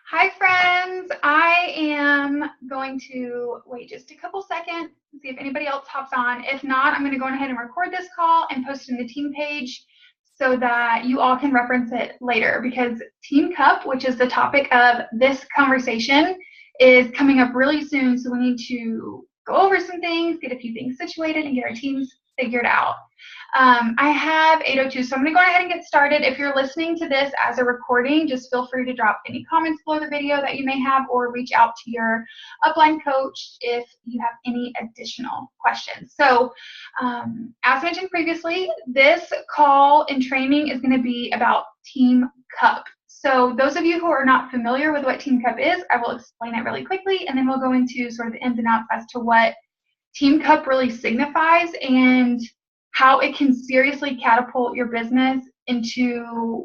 Hi friends, I am going to wait just a couple seconds and see if anybody else hops on. If not, I'm going to go ahead and record this call and post it in the team page so that you all can reference it later, because Team Cup, which is the topic of this conversation, is coming up really soon. So we need to go over some things, get a few things situated, and get our teams figured out. I have 8:02, so I'm going to go ahead and get started. If you're listening to this as a recording, just feel free to drop any comments below the video that you may have, or reach out to your upline coach if you have any additional questions. So as mentioned previously, this call and training is going to be about Team Cup. So those of you who are not familiar with what Team Cup is, I will explain it really quickly, and then we'll go into sort of the ins and outs as to what Team Cup really signifies and how it can seriously catapult your business into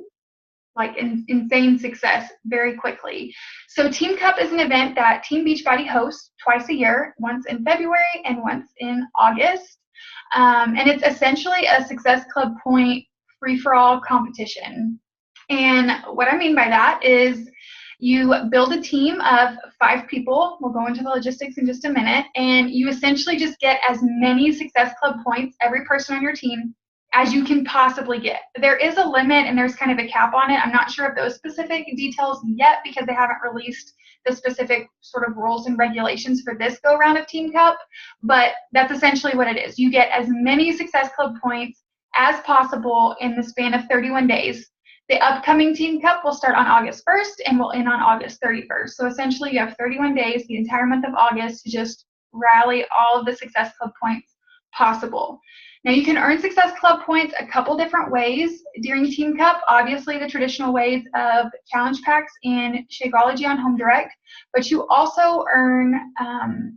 like insane success very quickly. So Team Cup is an event that Team Beachbody hosts twice a year, once in February and once in August. And it's essentially a Success Club point free-for-all competition. And what I mean by that is you build a team of 5 people. We'll go into the logistics in just a minute. And you essentially just get as many Success Club points, every person on your team, as you can possibly get. There is a limit and there's kind of a cap on it. I'm not sure of those specific details yet because they haven't released the specific sort of rules and regulations for this go round of Team Cup, but that's essentially what it is. You get as many Success Club points as possible in the span of 31 days. The upcoming Team Cup will start on August 1st and will end on August 31st. So essentially you have 31 days, the entire month of August, to just rally all of the Success Club points possible. Now you can earn Success Club points a couple different ways during Team Cup. Obviously the traditional ways of challenge packs and Shakeology on Home Direct, but you also earn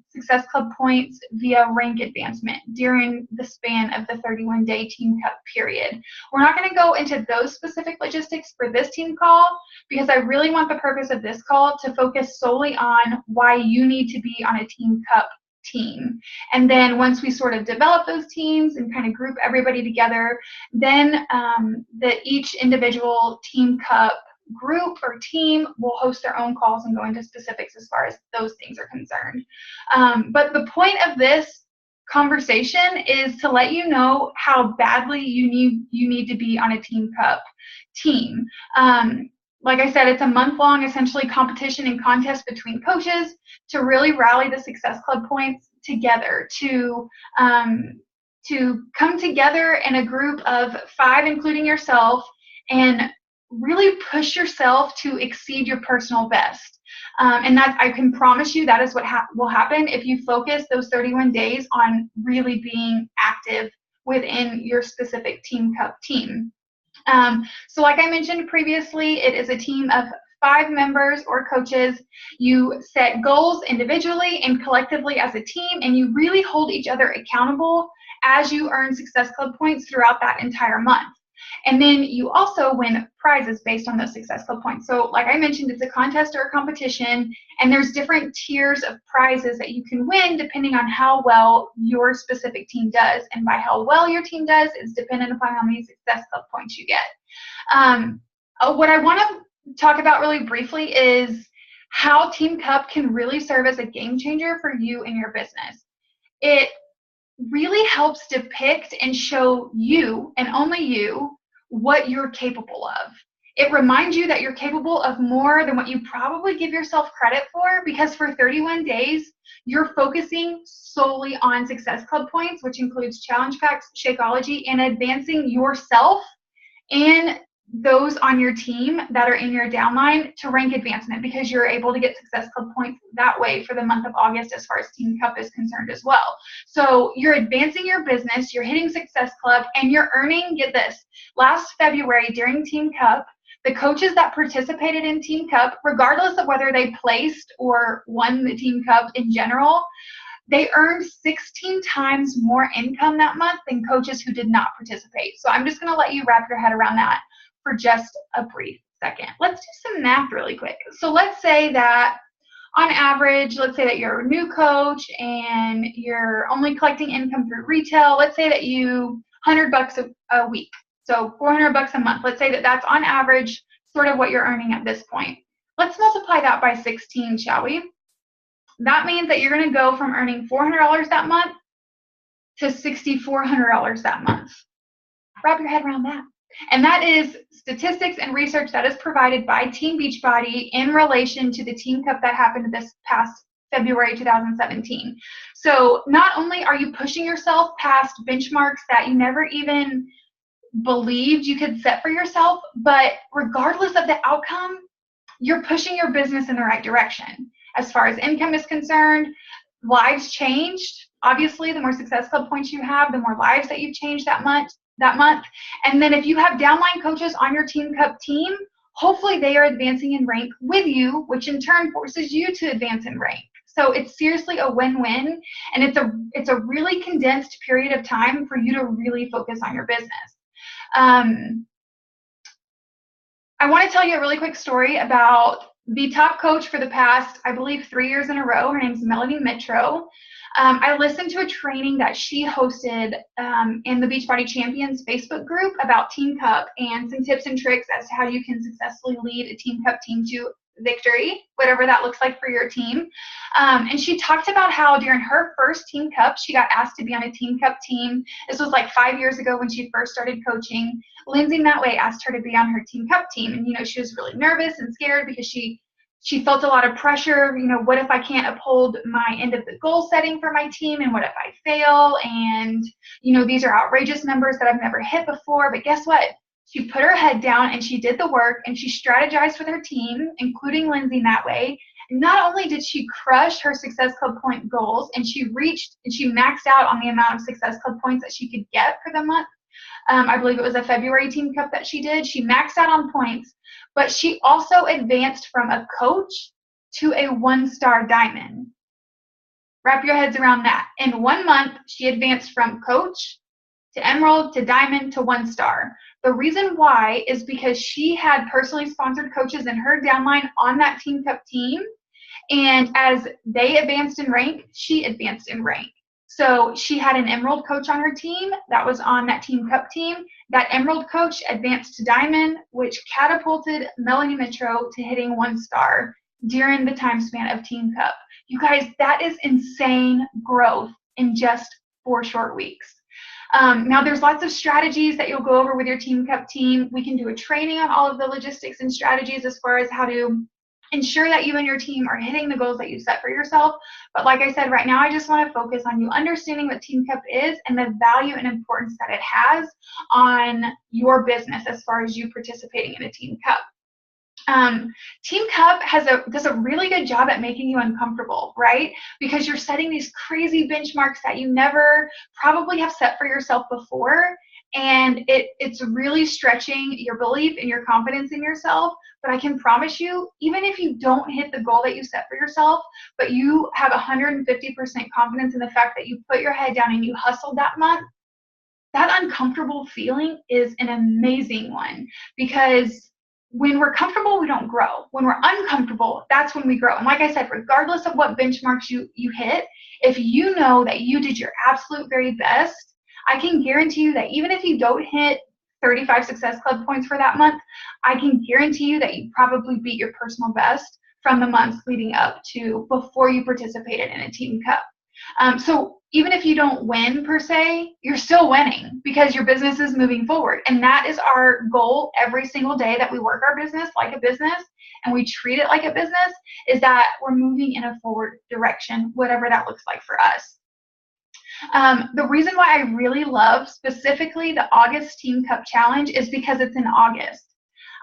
Success Club points via rank advancement during the span of the 31-day Team Cup period. We're not going to go into those specific logistics for this team call because I really want the purpose of this call to focus solely on why you need to be on a Team Cup team. And then once we sort of develop those teams and kind of group everybody together, then each individual Team Cup group or team will host their own calls and go into specifics as far as those things are concerned. But the point of this conversation is to let you know how badly you need to be on a Team Cup team. Like I said, it's a month-long essentially competition and contest between coaches to really rally the Success Club points together, to come together in a group of 5, including yourself, and really push yourself to exceed your personal best. And that, I can promise you, that is what will happen if you focus those 31 days on really being active within your specific Team Cup team. So like I mentioned previously, it is a team of 5 members or coaches. You set goals individually and collectively as a team, and you really hold each other accountable as you earn Success Club points throughout that entire month. And then you also win prizes based on those Success Club points. So like I mentioned, it's a contest or a competition, and there's different tiers of prizes that you can win depending on how well your specific team does. And by how well your team does is dependent upon how many Success Club points you get. What I want to talk about really briefly is how Team Cup can really serve as a game changer for you and your business. It really helps depict and show you, and only you, what you're capable of. It reminds you that you're capable of more than what you probably give yourself credit for, because for 31 days, you're focusing solely on Success Club points, which includes challenge packs, Shakeology, and advancing yourself and those on your team that are in your downline to rank advancement, because you're able to get Success Club points that way for the month of August as far as Team Cup is concerned as well. So you're advancing your business, you're hitting Success Club, and you're earning, get this, last February during Team Cup, the coaches that participated in Team Cup, regardless of whether they placed or won the Team Cup in general, they earned 16 times more income that month than coaches who did not participate. So I'm just going to let you wrap your head around that for just a brief second. Let's do some math really quick. So let's say that on average, let's say that you're a new coach and you're only collecting income through retail. Let's say that you $100 a week, so $400 a month. Let's say that that's on average sort of what you're earning at this point. Let's multiply that by 16, shall we? That means that you're going to go from earning $400 that month to $6,400 that month. Wrap your head around that. And that is statistics and research that is provided by Team Beachbody in relation to the Team Cup that happened this past February 2017. So not only are you pushing yourself past benchmarks that you never even believed you could set for yourself, but regardless of the outcome, you're pushing your business in the right direction. As far as income is concerned, lives changed. Obviously, the more Success Club points you have, the more lives that you've changed that month. And then if you have downline coaches on your Team Cup team, hopefully they are advancing in rank with you, which in turn forces you to advance in rank. So it's seriously a win-win, and it's a really condensed period of time for you to really focus on your business. I want to tell you a really quick story about the top coach for the past, I believe, 3 years in a row. Her name's Melanie Mitro. I listened to a training that she hosted in the Beachbody Champions Facebook group about Team Cup and some tips and tricks as to how you can successfully lead a Team Cup team to victory, whatever that looks like for your team. And she talked about how during her first Team Cup, she got asked to be on a Team Cup team. This was like 5 years ago when she first started coaching. Lindsay that way asked her to be on her Team Cup team. And, she was really nervous and scared because she felt a lot of pressure. What if I can't uphold my end of the goal setting for my team? And what if I fail? And, these are outrageous numbers that I've never hit before. But guess what? She put her head down and she did the work and she strategized with her team, including Lindsay that way. And not only did she crush her Success Club point goals, and she maxed out on the amount of Success Club points that she could get for the month. I believe it was a February Team Cup that she did. She maxed out on points, but she also advanced from a coach to a 1-star diamond. Wrap your heads around that. In 1 month, she advanced from coach to emerald to diamond to 1-star. The reason why is because she had personally sponsored coaches in her downline on that Team Cup team. And as they advanced in rank, she advanced in rank. So she had an emerald coach on her team that was on that Team Cup team. That emerald coach advanced to diamond, which catapulted Melanie Mitro to hitting 1-star during the time span of Team Cup. You guys, that is insane growth in just 4 short weeks. Now, there's lots of strategies that you'll go over with your Team Cup team. We can do a training on all of the logistics and strategies as far as how to ensure that you and your team are hitting the goals that you set for yourself. But like I said, right now, I just want to focus on you understanding what Team Cup is and the value and importance that it has on your business as far as you participating in a Team Cup. Team Cup does a really good job at making you uncomfortable, right? Because you're setting these crazy benchmarks that you never probably have set for yourself before. And it's really stretching your belief and your confidence in yourself. But I can promise you, even if you don't hit the goal that you set for yourself, but you have 150% confidence in the fact that you put your head down and you hustled that month, that uncomfortable feeling is an amazing one. Because when we're comfortable, we don't grow. When we're uncomfortable, that's when we grow. And like I said, regardless of what benchmarks you hit, if you know that you did your absolute very best, I can guarantee you that even if you don't hit 35 Success Club points for that month, I can guarantee you that you probably beat your personal best from the months leading up to before you participated in a Team Cup. So even if you don't win per se, you're still winning because your business is moving forward. And that is our goal every single day that we work our business like a business and we treat it like a business, is that we're moving in a forward direction, whatever that looks like for us. The reason why I really love specifically the August Team Cup Challenge is because it's in August.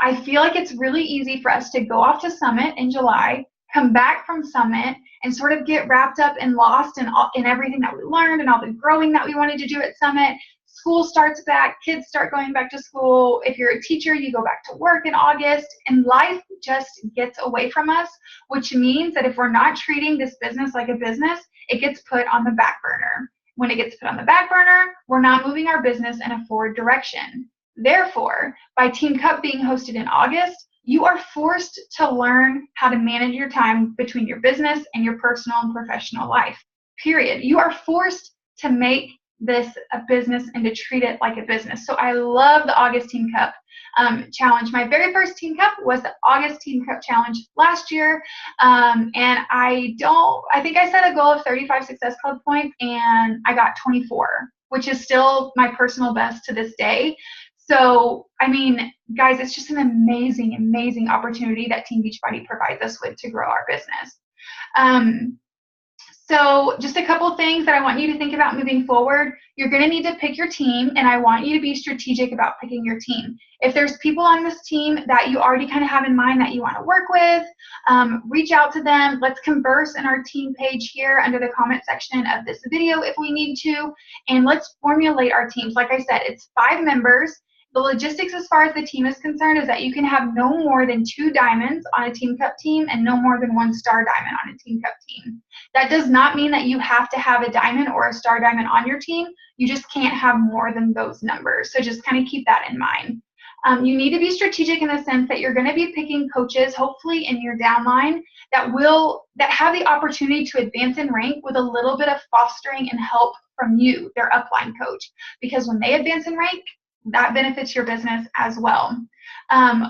I feel like it's really easy for us to go off to Summit in July, come back from Summit, and sort of get wrapped up and lost in everything that we learned and all the growing that we wanted to do at Summit. School starts back, kids start going back to school. If you're a teacher, you go back to work in August, and life just gets away from us, which means that if we're not treating this business like a business, it gets put on the back burner. When it gets put on the back burner, we're not moving our business in a forward direction. Therefore, by Team Cup being hosted in August, you are forced to learn how to manage your time between your business and your personal and professional life, period. You are forced to make this a business and to treat it like a business. So I love the August Team Cup challenge. My very first Team Cup was the August Team Cup challenge last year. And I think I set a goal of 35 Success Club points and I got 24, which is still my personal best to this day. So, I mean, guys, it's just an amazing, amazing opportunity that Team Beachbody provides us with to grow our business. So just a couple things that I want you to think about moving forward. You're going to need to pick your team, and I want you to be strategic about picking your team. If there's people on this team that you already kind of have in mind that you want to work with, reach out to them. Let's converse in our team page here under the comment section of this video if we need to, and let's formulate our teams. Like I said, it's 5 members. The logistics as far as the team is concerned is that you can have no more than 2 diamonds on a Team Cup team and no more than 1 star diamond on a Team Cup team. That does not mean that you have to have a diamond or a star diamond on your team. You just can't have more than those numbers. So just kind of keep that in mind. You need to be strategic in the sense that you're going to be picking coaches, hopefully in your downline, that have the opportunity to advance in rank with a little bit of fostering and help from you, their upline coach. Because when they advance in rank, that benefits your business as well.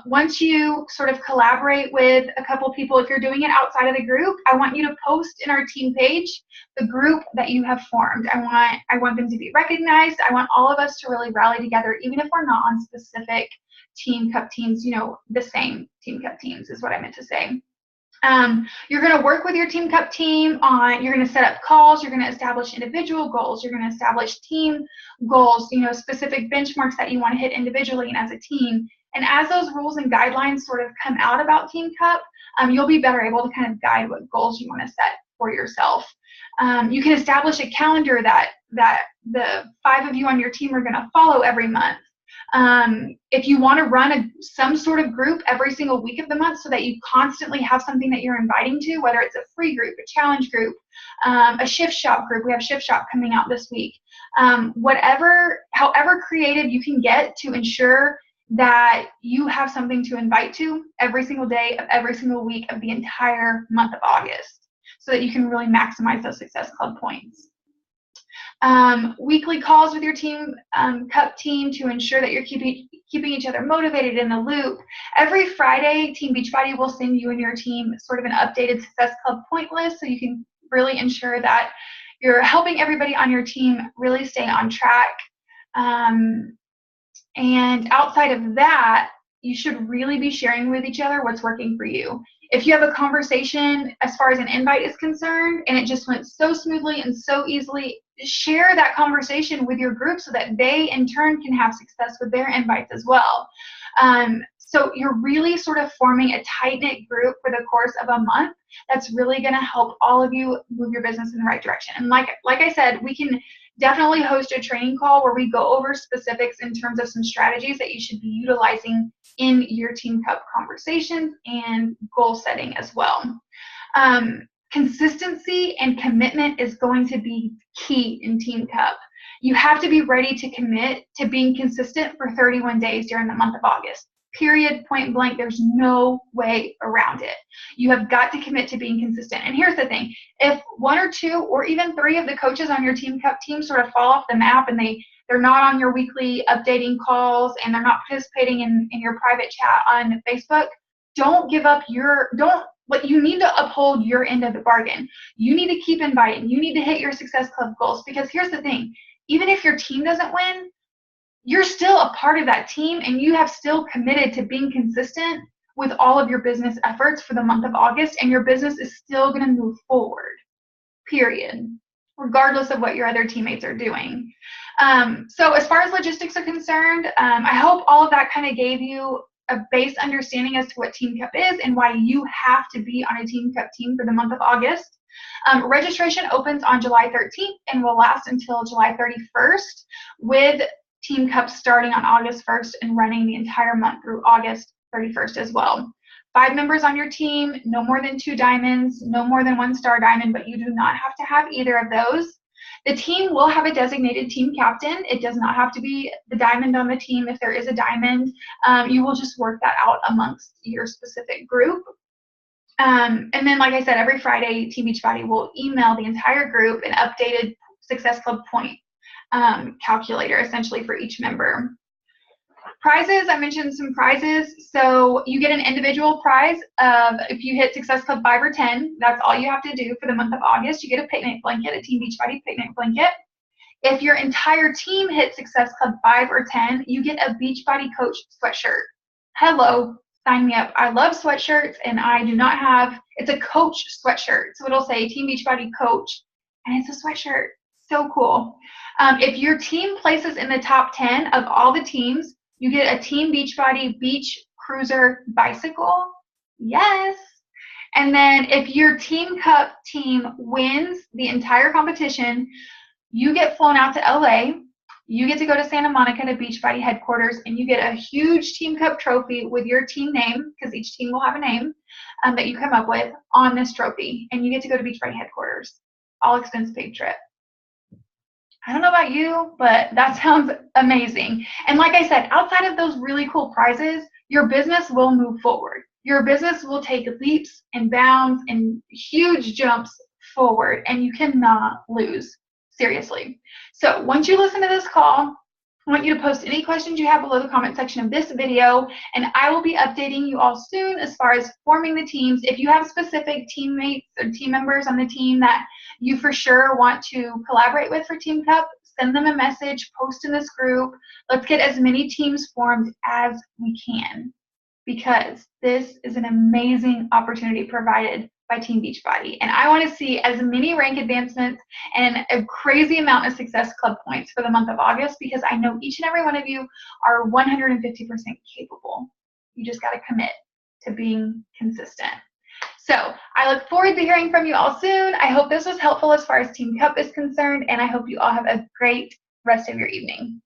Once you sort of collaborate with a couple people, if you're doing it outside of the group, I want you to post in our team page the group that you have formed. I want them to be recognized. I want all of us to really rally together, even if we're not on specific Team Cup teams, the same Team Cup teams is what I meant to say. You're going to work with your Team Cup team you're going to set up calls, you're going to establish individual goals, you're going to establish team goals, specific benchmarks that you want to hit individually and as a team. And as those rules and guidelines sort of come out about Team Cup, you'll be better able to kind of guide what goals you want to set for yourself. You can establish a calendar that the 5 of you on your team are going to follow every month. If you want to run some sort of group every single week of the month so that you constantly have something that you're inviting to, whether it's a free group, a challenge group, a shift shop group. We have shift shop coming out this week. However creative you can get to ensure that you have something to invite to every single day of every single week of the entire month of August so that you can really maximize those Success Club points. Weekly calls with your Team Cup team to ensure that you're keeping each other motivated in the loop. Every Friday, Team Beachbody will send you and your team sort of an updated Success Club point list so you can really ensure that you're helping everybody on your team really stay on track. And outside of that, you should really be sharing with each other what's working for you. If you have a conversation as far as an invite is concerned and it just went so smoothly and so easily, share that conversation with your group so that they in turn can have success with their invites as well. So you're really sort of forming a tight-knit group for the course of a month that's really going to help all of you move your business in the right direction. And like I said, we can definitely host a training call where we go over specifics in terms of some strategies that you should be utilizing in your Team Cup conversations and goal setting as well. Consistency and commitment is going to be key in Team Cup. You have to be ready to commit to being consistent for 31 days during the month of August. Period, point blank. There's no way around it. You have got to commit to being consistent. And here's the thing. If 1 or 2 or even 3 of the coaches on your Team Cup team sort of fall off the map and they're not on your weekly updating calls and they're not participating in your private chat on Facebook, don't give up you need to uphold your end of the bargain. You need to keep inviting. You need to hit your Success Club goals because here's the thing. Even if your team doesn't win, you're still a part of that team and you have still committed to being consistent with all of your business efforts for the month of August, and your business is still going to move forward, period, regardless of what your other teammates are doing. So as far as logistics are concerned, I hope all of that kind of gave you a base understanding as to what Team Cup is and why you have to be on a Team Cup team for the month of August. Registration opens on July 13th and will last until July 31st, with Team Cup starting on August 1st and running the entire month through August 31st as well. 5 members on your team, no more than 2 diamonds, no more than 1 star diamond, but you do not have to have either of those. The team will have a designated team captain. It does not have to be the diamond on the team. If there is a diamond, you will just work that out amongst your specific group. And then, like I said, every Friday, Team Beachbody will email the entire group an updated Success Club point calculator essentially for each member. Prizes, I mentioned some prizes. So you get an individual prize of, if you hit Success Club 5 or 10, that's all you have to do for the month of August. You get a picnic blanket, a Team Beachbody picnic blanket. If your entire team hits Success Club 5 or 10, you get a Beachbody Coach sweatshirt. Hello, sign me up. I love sweatshirts, and I do not have, it's a coach sweatshirt. So it'll say Team Beachbody Coach, and it's a sweatshirt. So cool. If your team places in the top 10 of all the teams, you get a Team Beachbody Beach Cruiser bicycle. Yes. And then if your Team Cup team wins the entire competition, you get flown out to LA. You get to go to Santa Monica to Beachbody headquarters, and you get a huge Team Cup trophy with your team name, because each team will have a name that you come up with on this trophy. And you get to go to Beachbody headquarters. All expense paid trip. I don't know about you, but that sounds amazing. And like I said, outside of those really cool prizes, your business will move forward. Your business will take leaps and bounds and huge jumps forward, and you cannot lose. Seriously. So once you listen to this call, I want you to post any questions you have below the comment section of this video, and I will be updating you all soon as far as forming the teams. If you have specific teammates or team members on the team that you for sure want to collaborate with for Team Cup, send them a message, post in this group. Let's get as many teams formed as we can, because this is an amazing opportunity provided by Team Beachbody. And I want to see as many rank advancements and a crazy amount of Success Club points for the month of August, because I know each and every one of you are 150% capable. You just got to commit to being consistent. So I look forward to hearing from you all soon. I hope this was helpful as far as Team Cup is concerned, and I hope you all have a great rest of your evening.